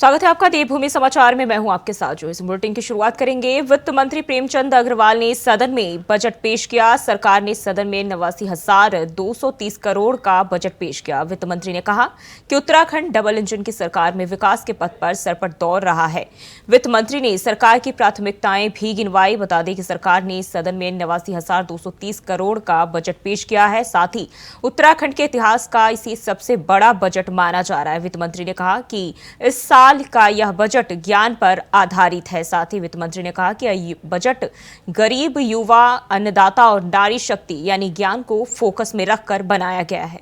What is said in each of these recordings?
स्वागत है आपका देवभूमि समाचार में। मैं हूं आपके साथ जो इस बुलेटिन की शुरुआत करेंगे। वित्त मंत्री प्रेमचंद अग्रवाल ने सदन में बजट पेश किया। सरकार ने सदन में 89,230 करोड़ का बजट पेश किया। वित्त मंत्री ने कहा कि उत्तराखंड डबल इंजन की सरकार में विकास के पथ पर सरपट दौड़ रहा है। वित्त मंत्री ने सरकार की प्राथमिकताएं भी गिनवाई। बता दें कि सरकार ने सदन में 89,230 करोड़ का बजट पेश किया है। साथ ही उत्तराखंड के इतिहास का इसे सबसे बड़ा बजट माना जा रहा है। वित्त मंत्री ने कहा कि इस साल का यह बजट ज्ञान पर आधारित है। साथ ही वित्त मंत्री ने कहा कि यह बजट गरीब, युवा, अन्नदाता और नारी शक्ति यानी ज्ञान को फोकस में रखकर बनाया गया है।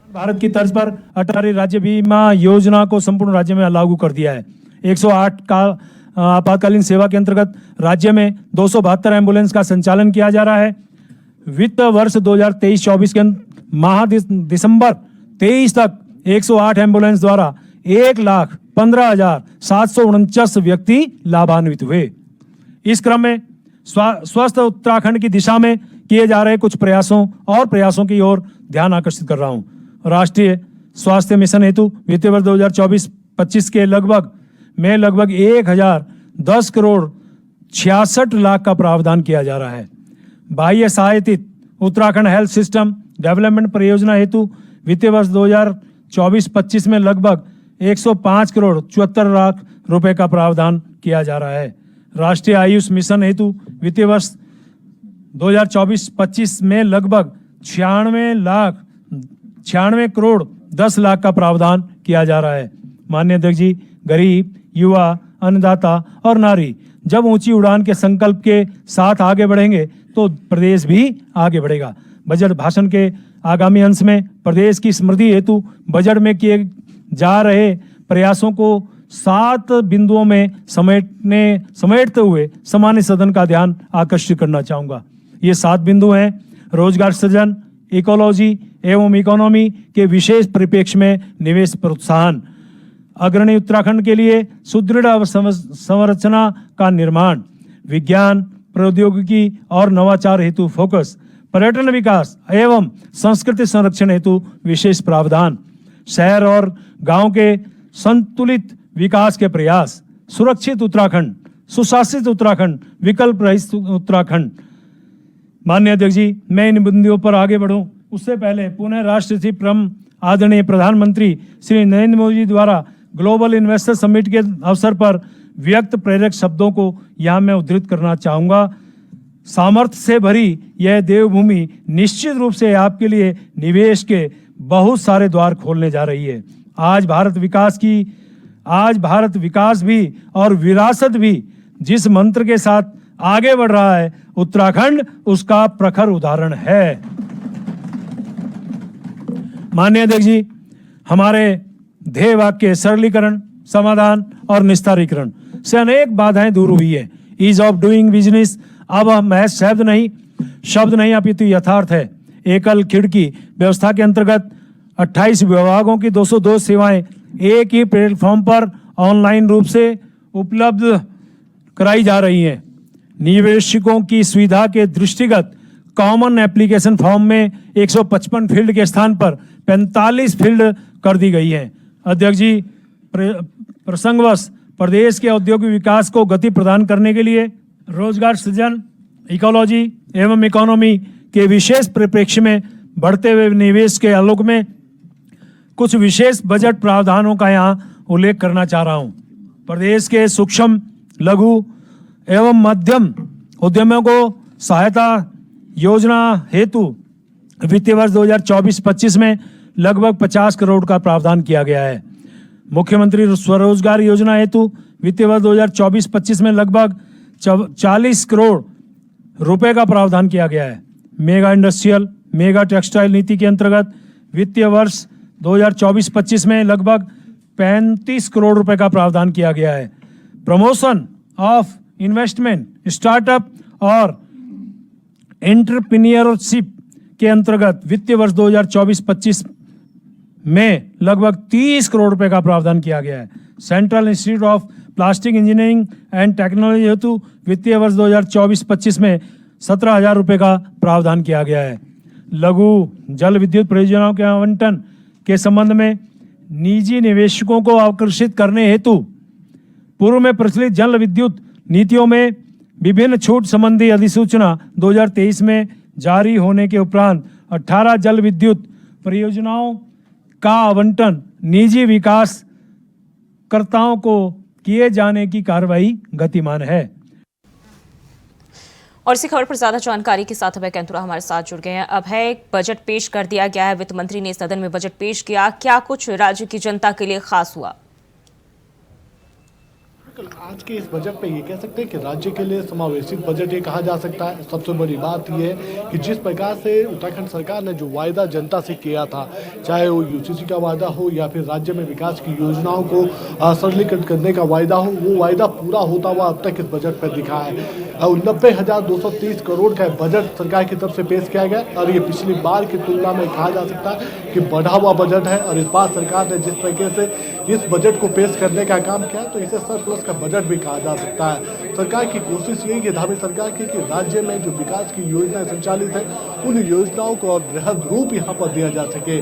भारत की तर्ज पर अटल राज्य बीमा योजना को संपूर्ण राज्य में लागू कर दिया है। 108 का आपातकालीन सेवा के अंतर्गत राज्य में 272 एम्बुलेंस का संचालन किया जा रहा है। वित्त वर्ष 2023-24 के माह दिसंबर 23 तक 108 एम्बुलेंस द्वारा 1,15,749 व्यक्ति लाभान्वित हुए। इस क्रम में स्वस्थ उत्तराखंड की दिशा में किए जा रहे कुछ प्रयासों की ओर ध्यान आकर्षित कर रहा हूं। राष्ट्रीय स्वास्थ्य मिशन हेतु वित्तीय वर्ष 2024-25 के लगभग 1,010 करोड़ 66 लाख का प्रावधान किया जा रहा है। बाह्य सहायतित उत्तराखंड हेल्थ सिस्टम डेवलपमेंट परियोजना हेतु वित्तीय वर्ष 2024-25 में लगभग 105 करोड़ 74 लाख रुपए का प्रावधान किया जा रहा है। राष्ट्रीय आयुष मिशन हेतु वित्तीय वर्ष 2024-25 में लगभग 96 करोड़ 10 लाख का प्रावधान किया जा रहा है। माननीय अध्यक्ष जी, गरीब, युवा, अन्नदाता और नारी जब ऊंची उड़ान के संकल्प के साथ आगे बढ़ेंगे तो प्रदेश भी आगे बढ़ेगा। बजट भाषण के आगामी अंश में प्रदेश की समृद्धि हेतु बजट में किए जा रहे प्रयासों को 7 बिंदुओं में समेटते हुए सामान्य सदन का ध्यान आकर्षित करना चाहूंगा। ये 7 बिंदु हैं: रोजगार सृजन, इकोलॉजी एवं इकोनॉमी के विशेष परिप्रेक्ष्य में निवेश प्रोत्साहन, अग्रणी उत्तराखंड के लिए सुदृढ़ संरचना का निर्माण, विज्ञान, प्रौद्योगिकी और नवाचार हेतु फोकस, पर्यटन विकास एवं संस्कृति संरक्षण हेतु विशेष प्रावधान, शहर और गांव के संतुलित विकास के प्रयास, सुरक्षित उत्तराखंड, सुशासित उत्तराखंड, विकल्प रहित उत्तराखंड। माननीय अध्यक्ष जी, मैं इन बिंदुओं पर आगे बढ़ूं उससे पहले पुनः राष्ट्र से आदरणीय प्रधानमंत्री श्री नरेंद्र मोदी जी द्वारा ग्लोबल इन्वेस्टर समिट के अवसर पर व्यक्त प्रेरक शब्दों को यहाँ मैं उद्धृत करना चाहूंगा। सामर्थ्य से भरी यह देवभूमि निश्चित रूप से आपके लिए निवेश के बहुत सारे द्वार खोलने जा रही है। आज भारत विकास भी और विरासत भी जिस मंत्र के साथ आगे बढ़ रहा है, उत्तराखंड उसका प्रखर उदाहरण है। माननीय अध्यक्ष जी, हमारे ध्येय वाक्य सरलीकरण, समाधान और निस्तारीकरण से अनेक बाधाएं दूर हुई है। ईज ऑफ डूइंग बिजनेस अब महज शब्द नहीं अपितु यथार्थ है। एकल खिड़की व्यवस्था के अंतर्गत 28 विभागों की 202 सेवाएं एक ही प्लेटफॉर्म पर ऑनलाइन रूप से उपलब्ध कराई जा रही हैं। निवेशकों की सुविधा के दृष्टिगत कॉमन एप्लीकेशन फॉर्म में 155 फील्ड के स्थान पर 45 फील्ड कर दी गई है। अध्यक्ष जी, प्रसंगवश प्रदेश के औद्योगिक विकास को गति प्रदान करने के लिए रोजगार सृजन, इकोलॉजी एवं इकोनॉमी के विशेष परिप्रेक्ष्य में बढ़ते हुए निवेश के आलोक में कुछ विशेष बजट प्रावधानों का यहाँ उल्लेख करना चाह रहा हूँ। प्रदेश के सूक्ष्म, लघु एवं मध्यम उद्यमों को सहायता योजना हेतु वित्तीय वर्ष 2024-25 में लगभग 50 करोड़ का प्रावधान किया गया है। मुख्यमंत्री स्वरोजगार योजना हेतु वित्तीय वर्ष 2024-25 में लगभग 40 करोड़ रुपए का प्रावधान किया गया है। मेगा इंडस्ट्रियल, मेगा टेक्सटाइल नीति के अंतर्गत वित्तीय वर्ष 2024-25 में लगभग 35 करोड़ रुपए का प्रावधान किया गया है। प्रमोशन ऑफ इन्वेस्टमेंट, स्टार्टअप और एंटरप्रेन्योरशिप के अंतर्गत वित्तीय वर्ष 2024-25 में लगभग 30 करोड़ रुपए का प्रावधान किया गया है। Central institute of plastic engineering and technology हेतु वित्तीय वर्ष 2024-25 में 17,000 रुपए का प्रावधान किया गया है। लघु जल विद्युत परियोजनाओं के आवंटन के संबंध में निजी निवेशकों को आकर्षित करने हेतु पूर्व में प्रचलित जल विद्युत नीतियों में विभिन्न छूट संबंधी अधिसूचना 2023 में जारी होने के उपरांत 18 जल विद्युत परियोजनाओं का आवंटन निजी विकासकर्ताओं को किए जाने की कार्रवाई गतिमान है। और इसी खबर पर ज्यादा जानकारी के साथ अभय कैंतुरा हमारे साथ जुड़ गए हैं। अभय, बजट पेश कर दिया गया है, वित्त मंत्री ने सदन में बजट पेश किया, क्या कुछ राज्य की जनता के लिए खास हुआ? आज के इस बजट पे ये कह सकते हैं कि राज्य के लिए समावेशित बजट ये कहा जा सकता है। सबसे बड़ी बात ये है कि जिस प्रकार से उत्तराखंड सरकार ने जो वायदा जनता से किया था, चाहे वो यूसीसी का वायदा हो या फिर राज्य में विकास की योजनाओं को सरलीकृत करने का वायदा हो, वो वायदा पूरा होता हुआ अब तक इस बजट पर दिखा है। 90,230 करोड़ का बजट सरकार की तरफ से पेश किया गया और ये पिछली बार की तुलना में कहा जा सकता है कि बढ़ा हुआ बजट है। और इस बार सरकार ने जिस तरीके से इस बजट को पेश करने का काम किया तो इसे सरप्लस का बजट भी कहा जा सकता है। सरकार की कोशिश यही है, धामी सरकार की, कि राज्य में जो विकास की योजनाएं संचालित है उन योजनाओं को और बृहद रूप यहाँ पर दिया जा सके।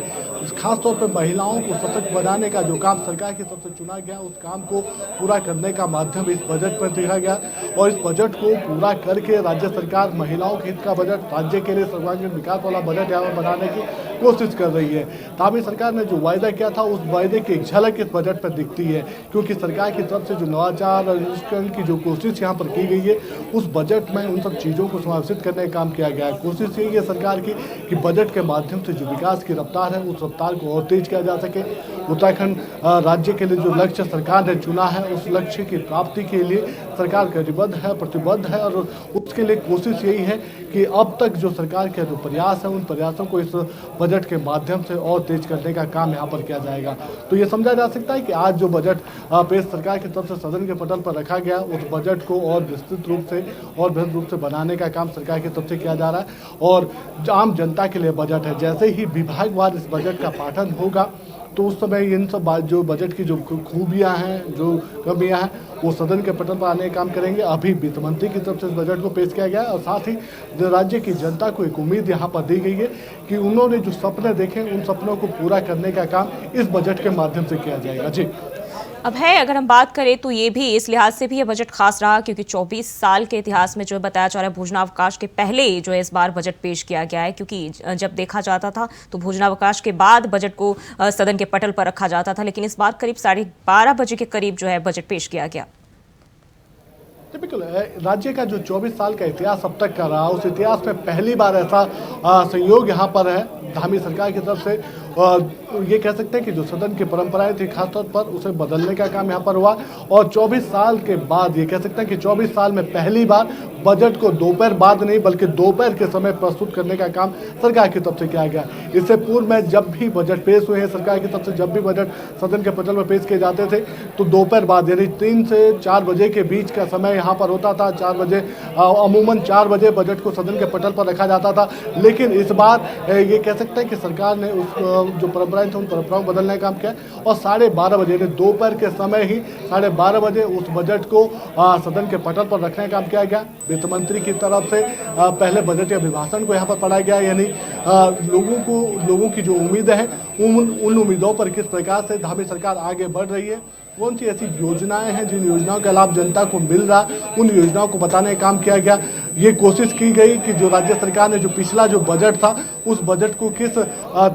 खासतौर पर महिलाओं को सशक्त बनाने का जो काम सरकार की तरफ से चुना गया, उस काम को पूरा करने का माध्यम इस बजट पर देखा गया। और इस बजट को पूरा करके राज्य सरकार महिलाओं के हित का बजट, राज्य के लिए सर्वांगीण विकास वाला बजट यहाँ पर बनाने की कोशिश कर रही है। धामी सरकार ने जो वायदा किया था उस वायदे की एक झलक इस बजट पर दिखती है, क्योंकि सरकार की तरफ से जो नवाचार और संस्करण की जो कोशिश यहाँ पर की गई है, उस बजट में उन सब चीज़ों को समावेशित करने का काम किया गया है। कोशिश यही है सरकार की कि बजट के माध्यम से जो विकास की रफ्तार है उस रफ्तार को और तेज किया जा सके। उत्तराखंड राज्य के लिए जो लक्ष्य सरकार ने चुना है, उस लक्ष्य की प्राप्ति के लिए सरकार कटिबद्ध है, प्रतिबद्ध है। और उसके लिए कोशिश यही है कि अब तक जो सरकार के जो प्रयास है, उन प्रयासों को इस बजट के माध्यम से और तेज करने का काम यहाँ पर किया जाएगा। तो ये समझा जा सकता है कि आज जो बजट पेश सरकार की तरफ से सदन के पटल पर रखा गया, उस बजट को और विस्तृत रूप से और बृहद रूप से बनाने का काम सरकार की तरफ से किया जा रहा है। और आम जनता के लिए बजट है, जैसे ही विभागवार इस बजट का पाठन होगा तो उस समय इन सब जो बजट की जो खूबियां हैं, जो कमियां हैं, वो सदन के पटल पर आने का काम करेंगे। अभी वित्त मंत्री की तरफ से इस बजट को पेश किया गया है और साथ ही राज्य की जनता को एक उम्मीद यहाँ पर दी गई है कि उन्होंने जो सपने देखे उन सपनों को पूरा करने का काम इस बजट के माध्यम से किया जाएगा। जी अब है, अगर हम बात करें तो ये भी इस लिहाज से भी ये बजट खास रहा क्योंकि 24 साल के इतिहास में जो बताया जा रहा है भोजनावकाश के पहले जो है इस बार बजट पेश किया गया है, क्योंकि जब देखा जाता था तो भोजनावकाश के बाद बजट को सदन के पटल पर रखा जाता था, लेकिन इस बार करीब 12:30 बजे के करीब जो है बजट पेश किया गया। बिल्कुल, राज्य का जो 24 साल का इतिहास अब तक का रहा, उस इतिहास में पहली बार ऐसा संयोग यहाँ पर है धामी सरकार की तरफ से। ये कह सकते हैं कि जो सदन की परंपराएं थी खासतौर पर उसे बदलने का काम यहाँ पर हुआ। और 24 साल के बाद ये कह सकते हैं कि 24 साल में पहली बार बजट को दोपहर बाद नहीं बल्कि दोपहर के समय प्रस्तुत करने का काम सरकार की तरफ से किया गया। इससे पूर्व में जब भी बजट पेश हुए हैं सरकार की तरफ से, जब भी बजट सदन के पटल में पेश किए जाते थे तो दोपहर बाद यानी 3 से 4 बजे के बीच का समय यहाँ पर होता था। 4 बजे अमूमन 4 बजे बजट को सदन के पटल पर रखा जाता था। लेकिन इस बार ये कह सकते हैं कि सरकार ने उस जो परंपराएं थी उन परंपराओं को बदलने का काम किया और 12:30 बजे दोपहर के समय ही 12:30 बजे उस बजट को सदन के पटल पर रखने का काम किया गया। वित्त मंत्री की तरफ से पहले बजट के अभिभाषण को यहाँ पर पढ़ाया गया, यानी लोगों की जो उम्मीदें हैं उन उम्मीदों पर किस प्रकार से धामी सरकार आगे बढ़ रही है, कौन सी ऐसी योजनाएं हैं जिन योजनाओं का लाभ जनता को मिल रहा, उन योजनाओं को बताने का काम किया गया। ये कोशिश की गई कि जो राज्य सरकार ने जो पिछला जो बजट था उस बजट को किस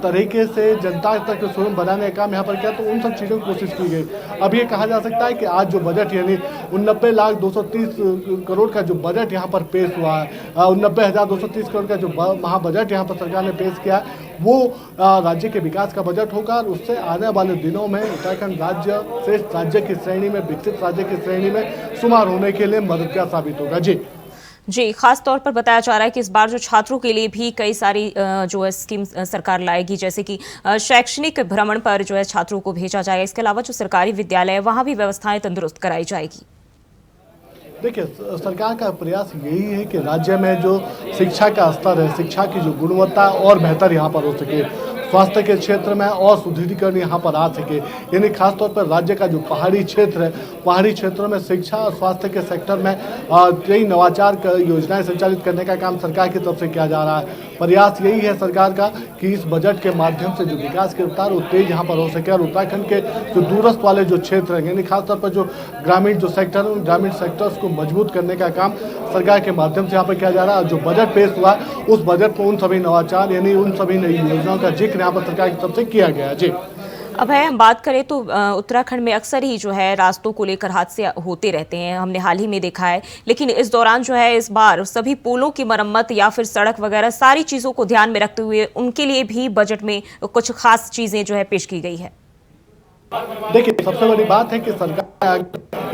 तरीके से जनता तक स्वयं बनाने का काम यहाँ पर किया, तो उन सब चीज़ों की कोशिश की गई। अब ये कहा जा सकता है कि आज जो बजट यानी 89,230 करोड़ का जो बजट यहाँ पर पेश हुआ है, 89,230 करोड़ का जो महाबजट यहाँ पर सरकार ने पेश किया, वो राज्य के विकास का बजट होगा और उससे आने वाले दिनों में उत्तराखंड राज्य श्रेष्ठ राज्य की श्रेणी में, विकसित राज्य की श्रेणी में शुमार होने के लिए मददगार साबित होगा। जी, खास तौर पर बताया जा रहा है कि इस बार जो छात्रों के लिए भी कई सारी जो स्कीम सरकार लाएगी, जैसे कि शैक्षणिक भ्रमण पर जो है छात्रों को भेजा जाएगा। इसके अलावा जो सरकारी विद्यालय है वहाँ भी व्यवस्थाएं तंदुरुस्त कराई जाएगी। देखिए, सरकार का प्रयास यही है कि राज्य में जो शिक्षा का स्तर है, शिक्षा की जो गुणवत्ता और बेहतर यहाँ पर हो सके, स्वास्थ्य के क्षेत्र में और सुदृढ़ीकरण यहाँ पर आ सके। यानी खासतौर पर राज्य का जो पहाड़ी क्षेत्र है, पहाड़ी क्षेत्रों में शिक्षा और स्वास्थ्य के सेक्टर में कई नवाचार योजनाएं संचालित करने का काम सरकार की तरफ से किया जा रहा है। प्रयास यही है सरकार का कि इस बजट के माध्यम से जो विकास की रफ्तार वो तेज यहाँ पर हो सके और उत्तराखंड के जो दूरस्थ वाले जो क्षेत्र हैं यानी खासतौर पर जो ग्रामीण जो सेक्टर है उन ग्रामीण सेक्टर्स को मजबूत करने का काम सरकार के माध्यम से यहाँ पर किया जा रहा है। जो बजट पेश हुआ उस बजट में उन सभी नवाचार यानी उन सभी नई योजनाओं का जिक्र यहाँ पर सरकार की तरफ से किया गया है। जी अब है हम बात करें तो उत्तराखंड में अक्सर ही जो है रास्तों को लेकर हादसे होते रहते हैं, हमने हाल ही में देखा है। लेकिन इस दौरान जो है इस बार सभी पुलों की मरम्मत या फिर सड़क वगैरह सारी चीज़ों को ध्यान में रखते हुए उनके लिए भी बजट में कुछ खास चीज़ें जो है पेश की गई है। देखिए, सबसे बड़ी बात है कि सरकार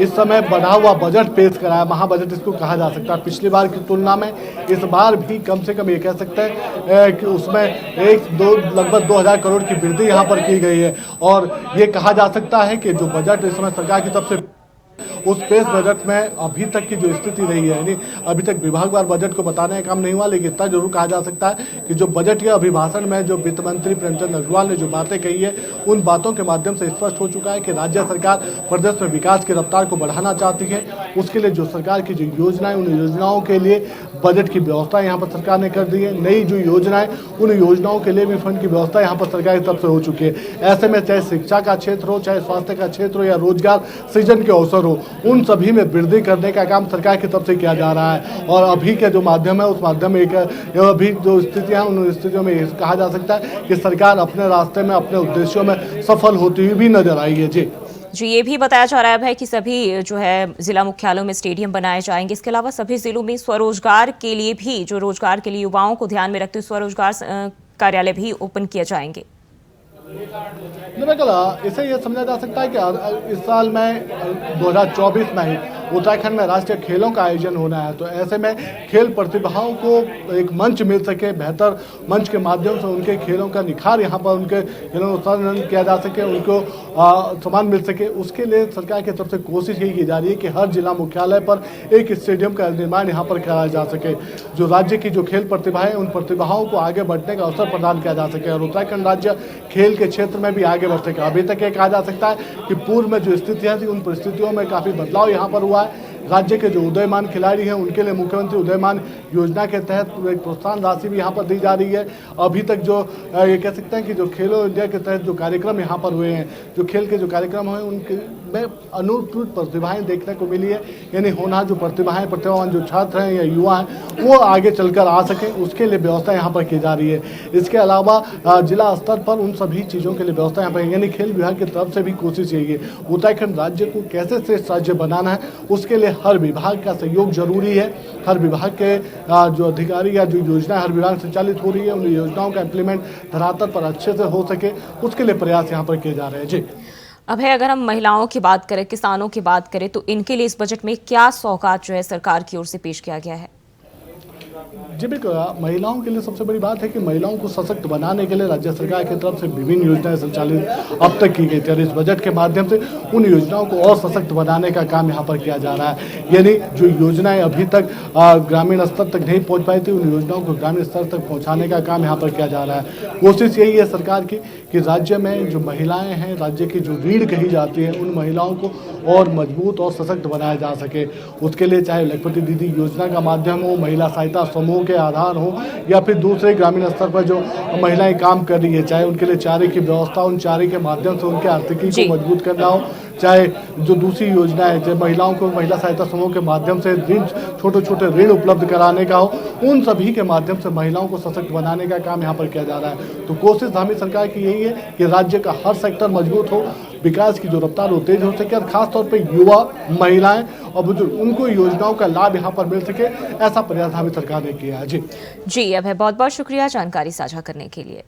इस समय बढ़ा हुआ बजट पेश करा है, महाबजट इसको कहा जा सकता है। पिछली बार की तुलना में इस बार भी कम से कम ये कह सकते हैं कि उसमें लगभग 2000 करोड़ की वृद्धि यहाँ पर की गई है। और ये कहा जा सकता है कि जो बजट इस समय सरकार की तरफ से उस पेश बजट में अभी तक की जो स्थिति रही है यानी अभी तक विभागवार बजट को बताने का काम नहीं हुआ, लेकिन इतना जरूर कहा जा सकता है कि जो बजट के अभिभाषण में जो वित्त मंत्री प्रेमचंद अग्रवाल ने जो बातें कही है उन बातों के माध्यम से स्पष्ट हो चुका है कि राज्य सरकार प्रदेश में विकास की रफ्तार को बढ़ाना चाहती है। उसके लिए जो सरकार की जो योजनाएं उन योजनाओं के लिए बजट की व्यवस्था यहाँ पर सरकार ने कर दी है। नई जो योजनाएं उन योजनाओं के लिए भी फंड की व्यवस्था यहाँ पर सरकार की तरफ से हो चुकी है। ऐसे में चाहे शिक्षा का क्षेत्र हो, चाहे स्वास्थ्य का क्षेत्र हो या रोजगार सृजन के अवसर हो, उन सभी में वृद्धि करने का काम सरकार की तरफ से किया जा रहा है। और अभी के जो माध्यम है उस माध्यम में अभी जो स्थितियां उन स्थितियों में कहा जा सकता है कि सरकार अपने रास्ते में अपने उद्देश्यों में सफल होती हुई भी नजर आई है। जी, ये भी बताया जा रहा है कि सभी जो है जिला मुख्यालयों में स्टेडियम बनाए जाएंगे। इसके अलावा सभी जिलों में स्वरोजगार के लिए भी जो रोजगार के लिए युवाओं को ध्यान में रखते हुए स्वरोजगार कार्यालय भी ओपन किए जाएंगे। बिल्कुल, इसे ये समझा जा सकता है कि इस साल में 2024 में ही उत्तराखंड में राष्ट्रीय खेलों का आयोजन होना है। तो ऐसे में खेल प्रतिभाओं को एक मंच मिल सके, बेहतर मंच के माध्यम से उनके खेलों का निखार यहाँ पर उनके खेलों का उत्पादन किया जा सके, उनको सम्मान मिल सके। उसके लिए सरकार की तरफ से कोशिश यही की जा रही है कि हर जिला मुख्यालय पर एक स्टेडियम का निर्माण यहाँ पर कराया जा सके। जो राज्य की जो खेल प्रतिभा है उन प्रतिभाओं को आगे बढ़ने का अवसर प्रदान किया जा सके और उत्तराखंड राज्य खेल के क्षेत्र में भी आगे बढ़ सके। अभी तक ये कहा जा सकता है कि पूर्व में जो स्थितियां थी उन परिस्थितियों में काफी बदलाव यहाँ पर हुआ है। राज्य के जो उदयमान खिलाड़ी हैं उनके लिए मुख्यमंत्री उदयमान योजना के तहत एक प्रोत्साहन राशि भी यहाँ पर दी जा रही है। अभी तक जो ये कह सकते हैं कि जो खेलो इंडिया के तहत जो कार्यक्रम यहाँ पर हुए हैं, जो खेल के जो कार्यक्रम हुए उनके में अनूठपूर्ण प्रतिभाएं देखने को मिली है। यानी होनहार जो प्रतिभावान जो छात्र हैं या युवा हैं वो आगे चलकर आ सके, उसके लिए व्यवस्था यहाँ पर की जा रही है। इसके अलावा जिला स्तर पर उन सभी चीज़ों के लिए व्यवस्था यहाँ पर यानी खेल विभाग की तरफ से भी कोशिश यही है उत्तराखंड राज्य को कैसे श्रेष्ठ राज्य बनाना है, उसके लिए हर विभाग का सहयोग जरूरी है। हर विभाग के जो अधिकारी या जो योजना हर विभाग संचालित हो रही है उन योजनाओं का इम्प्लीमेंट धरातल पर अच्छे से हो सके, उसके लिए प्रयास यहाँ पर किए जा रहे हैं। जी, अब है अगर हम महिलाओं की बात करें, किसानों की बात करें तो इनके लिए इस बजट में क्या सौगात जो है सरकार की ओर से पेश किया गया है? जी बिल्कुल, महिलाओं के लिए सबसे बड़ी बात है कि महिलाओं को सशक्त बनाने के लिए राज्य सरकार की तरफ से विभिन्न योजनाएं संचालित अब तक की गई थी और इस बजट के माध्यम से उन योजनाओं को और सशक्त बनाने का काम यहाँ पर किया जा रहा है। यानी जो योजनाएं अभी तक ग्रामीण स्तर तक नहीं पहुँच पाई थी उन योजनाओं को ग्रामीण स्तर तक पहुँचाने का काम यहाँ पर किया जा रहा है। कोशिश यही है सरकार की कि राज्य में जो महिलाएं हैं, राज्य की जो रीढ़ कही जाती है, उन महिलाओं को और मजबूत और सशक्त बनाया जा सके। उसके लिए चाहे लखपति दीदी योजना का माध्यम हो, महिला सहायता समूह के आधार हो या फिर दूसरे ग्रामीण स्तर पर जो महिलाएं काम कर रही है, चाहे उनके लिए चारे की व्यवस्था, उन चारे के माध्यम से उनके आर्थिकी को मजबूत करना हो, चाहे जो दूसरी योजना है चाहे महिलाओं को महिला सहायता समूह के माध्यम से ऋण, छोटे छोटे ऋण उपलब्ध कराने का हो, उन सभी के माध्यम से महिलाओं को सशक्त बनाने का काम यहाँ पर किया जा रहा है। तो कोशिश धामी सरकार की यही है कि राज्य का हर सेक्टर मजबूत हो, विकास की जो रफ्तार वो तेज हो सके और खासतौर पर युवा, महिलाएं और बुजुर्ग उनको योजनाओं का लाभ यहाँ पर मिल सके, ऐसा प्रयास धामी सरकार ने किया है। जी अब है बहुत बहुत शुक्रिया जानकारी साझा करने के लिए।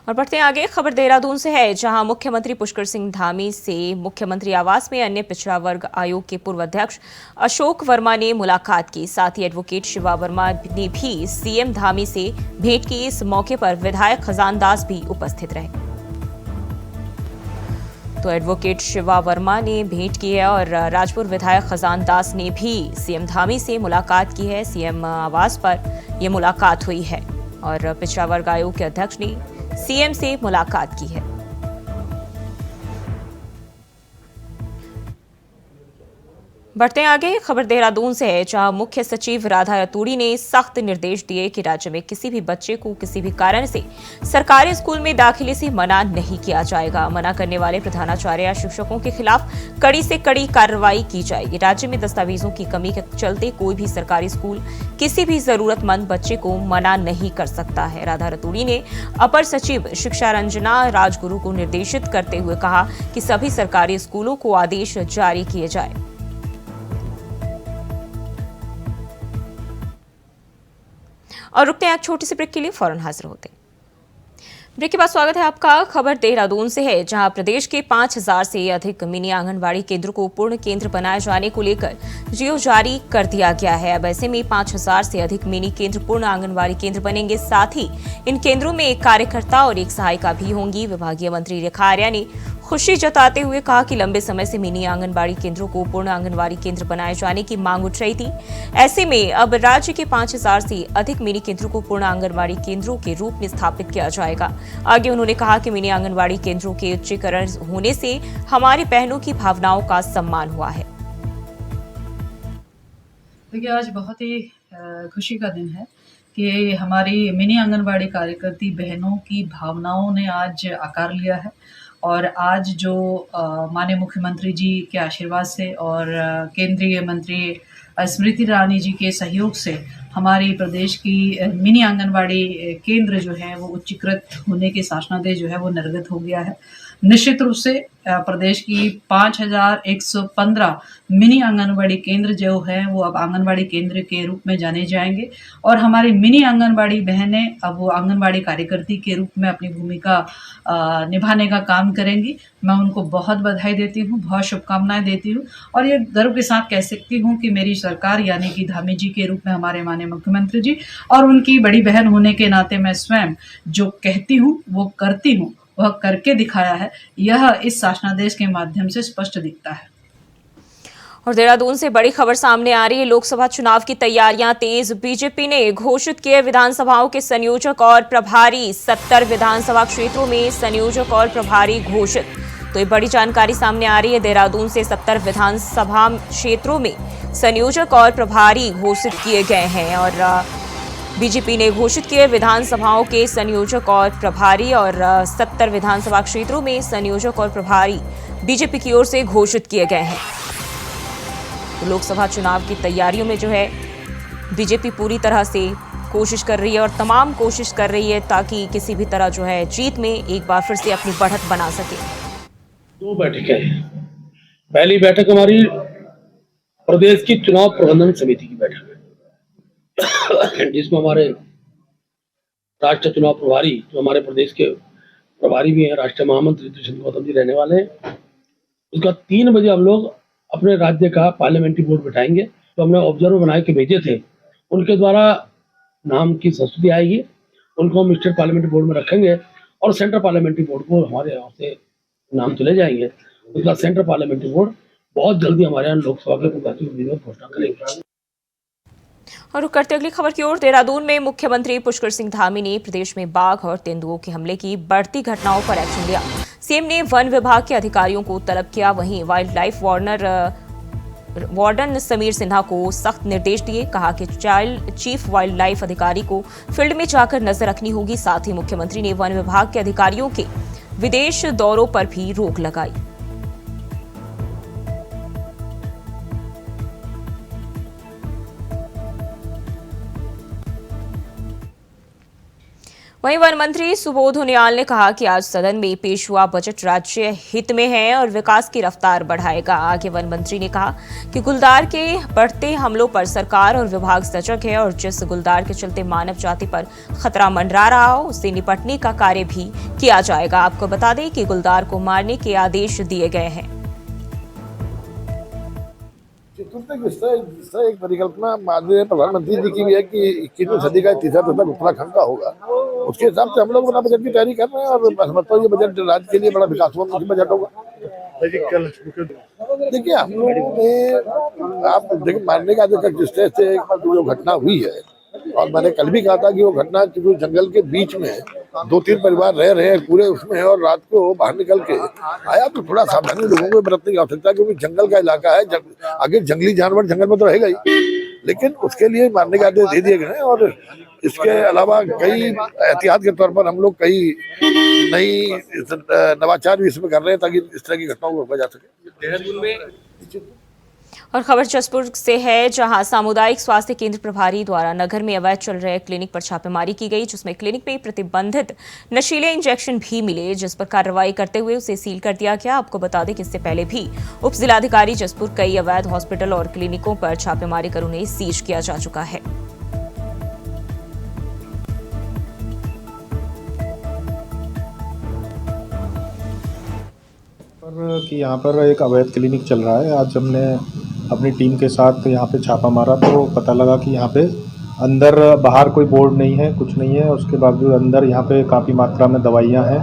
और बढ़ते हैं आगे, खबर देहरादून से है जहां मुख्यमंत्री पुष्कर सिंह धामी से मुख्यमंत्री आवास में अन्य पिछड़ा वर्ग आयोग के पूर्व अध्यक्ष अशोक वर्मा ने मुलाकात की। साथ ही एडवोकेट शिवा वर्मा ने भी सीएम धामी से भेंट की। इस मौके पर विधायक खजान दास भी उपस्थित रहे। तो एडवोकेट शिवा वर्मा ने भेंट की है और राजपुर विधायक खजान दास ने भी सीएम धामी से मुलाकात की है। सीएम आवास पर यह मुलाकात हुई है और पिछड़ा वर्ग आयोग के अध्यक्ष ने सीएम से मुलाकात की है। बढ़ते हैं आगे। खबर देहरादून से है, जहां मुख्य सचिव राधा रतूड़ी ने सख्त निर्देश दिए कि राज्य में किसी भी बच्चे को किसी भी कारण से सरकारी स्कूल में दाखिले से मना नहीं किया जाएगा। मना करने वाले प्रधानाचार्य या शिक्षकों के खिलाफ कड़ी से कड़ी कार्रवाई की जाएगी। राज्य में दस्तावेजों की कमी के चलते कोई भी सरकारी स्कूल किसी भी जरूरतमंद बच्चे को मना नहीं कर सकता है। राधा रतूड़ी ने अपर सचिव शिक्षा रंजना राजगुरु को निर्देशित करते हुए कहा कि सभी सरकारी स्कूलों को आदेश जारी किए जाए। और रुकते हैं एक छोटी सी ब्रेक के लिए, फौरन हाजिर होते हैं। ब्रेक के बाद स्वागत है आपका। खबर देहरादून से है, जहां प्रदेश के 5000 से अधिक मिनी आंगनबाड़ी केंद्र को पूर्ण केंद्र बनाए जाने को लेकर जियो जारी कर दिया गया है। अब ऐसे में 5000 से अधिक मिनी केंद्र पूर्ण आंगनबाड़ी केंद्र बनेंगे। साथ ही इन केंद्रों में एक कार्यकर्ता और एक सहायिका भी होंगी। विभागीय मंत्री रेखा आर्या ने खुशी जताते हुए कहा कि लंबे समय से मिनी आंगनबाड़ी केंद्रों को पूर्ण आंगनबाड़ी केंद्र बनाए जाने की मांग उठ रही थी। ऐसे में अब राज्य के 5000 से अधिक मिनी केंद्रों को पूर्ण आंगनबाड़ी केंद्रों के रूप में स्थापित किया जाएगा। आगे उन्होंने कहा कि मिनी आंगनबाड़ी केंद्रों के उच्चीकरण होने से हमारी बहनों की भावनाओं का सम्मान हुआ है। देखिए, आज बहुत ही खुशी का दिन है कि हमारी मिनी आंगनबाड़ी कार्यकर्ती बहनों की भावनाओं ने आज आकार लिया है। और आज जो माननीय मुख्यमंत्री जी के आशीर्वाद से और केंद्रीय मंत्री स्मृति ईरानी जी के सहयोग से हमारी प्रदेश की मिनी आंगनबाड़ी केंद्र जो है वो उच्चीकृत होने के शासनादेश जो है वो निर्गत हो गया है। निश्चित रूप से प्रदेश की 5115 मिनी आंगनबाड़ी केंद्र जो है वो अब आंगनबाड़ी केंद्र के रूप में जाने जाएंगे और हमारी मिनी आंगनबाड़ी बहनें अब वो आंगनबाड़ी कार्यकर्ती के रूप में अपनी भूमिका निभाने का काम करेंगी। मैं उनको बहुत बधाई देती हूँ, बहुत शुभकामनाएं देती हूँ और ये गर्व के साथ कह सकती हूँ कि मेरी सरकार यानी कि धामी जी के रूप में हमारे माननीय मुख्यमंत्री जी और उनकी बड़ी बहन होने के नाते मैं स्वयं जो कहती हूँ वो करती हूँ, वह करके दिखाया है। यह इस शासनादेश के माध्यम से स्पष्ट दिखता है। और देहरादून से बड़ी खबर सामने आ रही है। लोकसभा चुनाव की तैयारियां तेज। बीजेपी ने घोषित किए विधानसभाओं के संयोजक और प्रभारी। 70 विधानसभा क्षेत्रों में संयोजक और प्रभारी घोषित। तो ये बड़ी जानकारी सामने आ रही है। देहरादून से 70 विधानसभा क्षेत्रों में संयोजक और प्रभारी घोषित किए गए हैं और बीजेपी ने घोषित किए विधानसभाओं के संयोजक और प्रभारी और 70 विधानसभा क्षेत्रों में संयोजक और प्रभारी बीजेपी की ओर से घोषित किए गए हैं। तो लोकसभा चुनाव की तैयारियों में जो है बीजेपी पूरी तरह से कोशिश कर रही है और तमाम कोशिश कर रही है ताकि किसी भी तरह जो है जीत में एक बार फिर से अपनी बढ़त बना सके। 2 बैठकें। पहली बैठक हमारी प्रदेश की चुनाव प्रबंधन समिति की बैठक है जिसमें हमारे राष्ट्रीय चुनाव प्रभारी जो हमारे प्रदेश के प्रभारी भी हैं, राष्ट्रीय महामंत्री दुष्यंत गौतम जी रहने वाले हैं। उसका 3 बजे हम लोग अपने राज्य का पार्लियामेंट्री बोर्ड बैठाएंगे। तो हमने ऑब्जर्वर बना के भेजे थे, उनके द्वारा नाम की संस्तुति आएगी, उनको हम स्टेट पार्लियामेंट्री बोर्ड में रखेंगे और सेंट्रल पार्लियामेंट्री बोर्ड को हमारे यहाँ से नाम चले जाएंगे। उसका सेंट्रल पार्लियामेंट्री बोर्ड बहुत जल्दी हमारे यहाँ लोकसभा के प्रत्याशी की घोषणा करेंगे। और रुक करते अगली खबर की ओर। देहरादून में मुख्यमंत्री पुष्कर सिंह धामी ने प्रदेश में बाघ और तेंदुओं के हमले की बढ़ती घटनाओं पर एक्शन लिया। सीएम ने वन विभाग के अधिकारियों को तलब किया। वहीं wild life warden Sameer Sinha को सख्त निर्देश दिए। कहा कि चीफ वाइल्ड लाइफ अधिकारी को फील्ड में जाकर नजर रखनी होगी। साथ ही मुख्यमंत्री ने वन विभाग के अधिकारियों के विदेश दौरों पर भी रोक लगाई। वहीं वन मंत्री सुबोध उनियाल ने कहा कि आज सदन में पेश हुआ बजट राज्य हित में है और विकास की रफ्तार बढ़ाएगा। आगे वन मंत्री ने कहा कि गुलदार के बढ़ते हमलों पर सरकार और विभाग सजग है और जिस गुलदार के चलते मानव जाति पर खतरा मंडरा रहा हो उससे निपटने का कार्य भी किया जाएगा। आपको बता दें कि गुलदार को मारने के आदेश दिए गए हैं। एक परिकल्पना माननीय प्रधानमंत्री जी की भी है कि 21वीं सदी का तीसरा दशक उत्तराखंड का होगा। उसके हिसाब से हम लोग अपना बजट की तैयारी कर रहे हैं और समझता हूँ ये बजट राज्य के लिए बड़ा विकासोन्मुखी बजट होगा। देखिए हम लोगों ने आप देखिए मारने का जिस तरह से जो घटना हुई है और मैंने कल भी कहा था कि वो घटना जंगल के बीच में 2-3 परिवार रह रहे हैं पूरे उसमें, और रात को बाहर निकल के आया तो थोड़ा सावधानी लोगों को बरतने की आवश्यकता है, क्योंकि जंगल का इलाका है। आगे जंगली जानवर जंगल में तो रहेगा ही, लेकिन उसके लिए मारने के आदेश दे दिए गए हैं। और इसके अलावा कई एहतियात के तौर पर हम लोग कई नई नवाचार भी इसमें कर रहे हैं, ताकि इस तरह की घटनाओं को रोका जा सके। और खबर जसपुर से है, जहां सामुदायिक स्वास्थ्य केंद्र प्रभारी द्वारा नगर में अवैध चल रहे क्लिनिक पर छापेमारी की गई, जिसमें क्लिनिक में प्रतिबंधित नशीले इंजेक्शन भी मिले, जिस पर कार्रवाई करते हुए उसे सील कर दिया गया। आपको बता दें कि इससे पहले भी उप जिलाधिकारी जसपुर कई अवैध हॉस्पिटल और क्लिनिकों पर छापेमारी कर उन्हें सीज किया जा चुका है। कि यहाँ पर एक अवैध क्लिनिक चल रहा है। आज हमने अपनी टीम के साथ यहाँ पे छापा मारा तो पता लगा कि यहाँ पे अंदर बाहर कोई बोर्ड नहीं है, कुछ नहीं है। उसके बावजूद अंदर यहाँ पे काफ़ी मात्रा में दवाइयाँ हैं।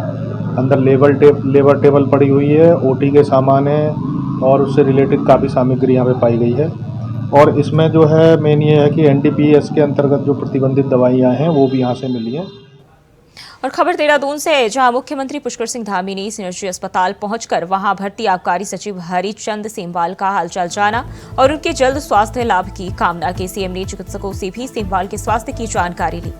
अंदर लेबर टेबल पड़ी हुई है, ओटी के सामान है और उससे रिलेटेड काफ़ी सामग्री यहाँ पे पाई गई है। और इसमें जो है मेन ये है कि NDPS के अंतर्गत जो प्रतिबंधित दवाइयाँ हैं वो भी यहाँ से मिली हैं। और खबर देहरादून से है, जहां मुख्यमंत्री पुष्कर सिंह धामी ने सिनर्जी अस्पताल पहुंचकर वहां भर्ती आबकारी सचिव हरिचंद सेमवाल का हालचाल जाना और उनके जल्द स्वास्थ्य लाभ की कामना की। सीएम ने चिकित्सकों से भी सेमवाल के स्वास्थ्य की जानकारी ली।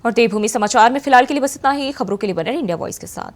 और देवभूमि समाचार में फिलहाल के लिए बस इतना ही। खबरों के लिए बने रहिए इंडिया वॉइस के साथ।